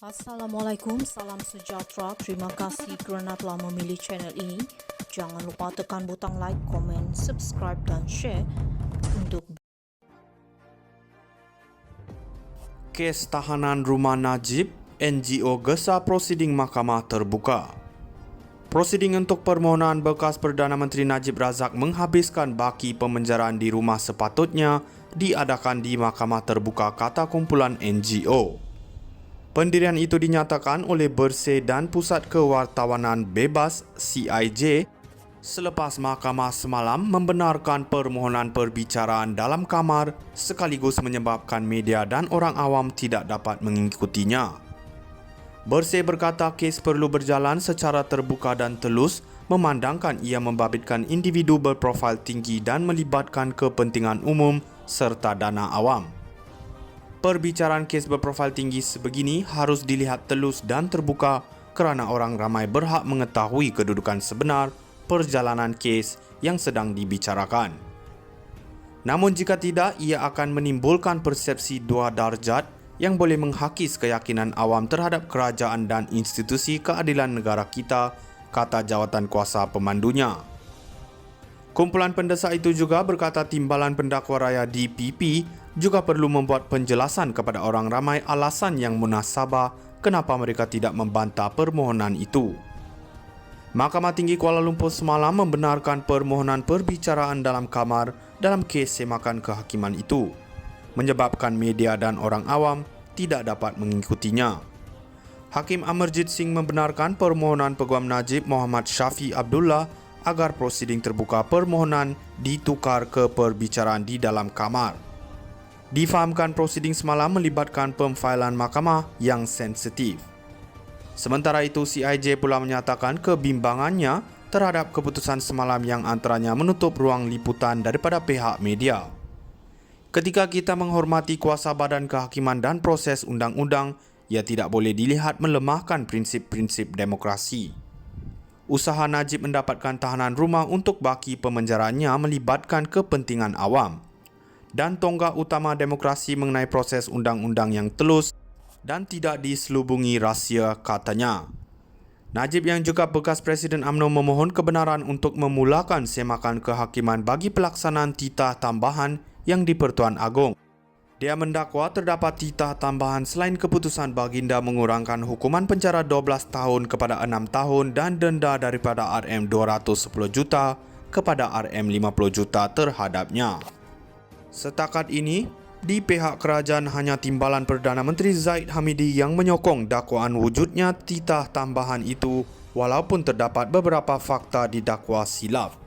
Assalamualaikum, salam sejahtera. Terima kasih kerana telah memilih channel ini. Jangan lupa tekan butang like, komen, subscribe dan share untuk Kes tahanan rumah Najib, NGO gesa prosiding Mahkamah terbuka. Prosiding untuk permohonan bekas Perdana Menteri Najib Razak menghabiskan baki pemenjaraan di rumah sepatutnya diadakan di Mahkamah Terbuka kata kumpulan NGO. Pendirian itu dinyatakan oleh Bersih dan Pusat Kewartawanan Bebas CIJ selepas mahkamah semalam membenarkan permohonan perbicaraan dalam kamar sekaligus menyebabkan media dan orang awam tidak dapat mengikutinya. Bersih berkata kes perlu berjalan secara terbuka dan telus memandangkan ia membabitkan individu berprofil tinggi dan melibatkan kepentingan umum serta dana awam. Perbicaraan kes berprofil tinggi sebegini harus dilihat telus dan terbuka kerana orang ramai berhak mengetahui kedudukan sebenar perjalanan kes yang sedang dibicarakan. Namun jika tidak, ia akan menimbulkan persepsi dua darjat yang boleh menghakis keyakinan awam terhadap kerajaan dan institusi keadilan negara kita, kata jawatan kuasa pemandunya. Kumpulan pendesak itu juga berkata Timbalan Pendakwa Raya DPP juga perlu membuat penjelasan kepada orang ramai alasan yang munasabah kenapa mereka tidak membantah permohonan itu. Mahkamah Tinggi Kuala Lumpur semalam membenarkan permohonan perbicaraan dalam kamar dalam kes semakan kehakiman itu, menyebabkan media dan orang awam tidak dapat mengikutinya. Hakim Amarjit Singh membenarkan permohonan Peguam Najib Muhammad Syafi Abdullah agar prosiding terbuka permohonan ditukar ke perbicaraan di dalam kamar. Difahamkan prosiding semalam melibatkan pemfailan mahkamah yang sensitif. Sementara itu, CIJ pula menyatakan kebimbangannya terhadap keputusan semalam yang antaranya menutup ruang liputan daripada pihak media. Ketika kita menghormati kuasa badan kehakiman dan proses undang-undang, ia tidak boleh dilihat melemahkan prinsip-prinsip demokrasi. Usaha Najib mendapatkan tahanan rumah untuk baki pemenjaraannya melibatkan kepentingan awam dan tonggak utama demokrasi mengenai proses undang-undang yang telus dan tidak diselubungi rahsia, katanya. Najib yang juga bekas Presiden UMNO memohon kebenaran untuk memulakan semakan kehakiman bagi pelaksanaan titah tambahan yang di-Pertuan Agong. Dia mendakwa terdapat titah tambahan selain keputusan baginda mengurangkan hukuman penjara 12 tahun kepada 6 tahun dan denda daripada RM210 juta kepada RM50 juta terhadapnya. Setakat ini, di pihak kerajaan hanya Timbalan Perdana Menteri Zahid Hamidi yang menyokong dakwaan wujudnya titah tambahan itu walaupun terdapat beberapa fakta didakwa silap.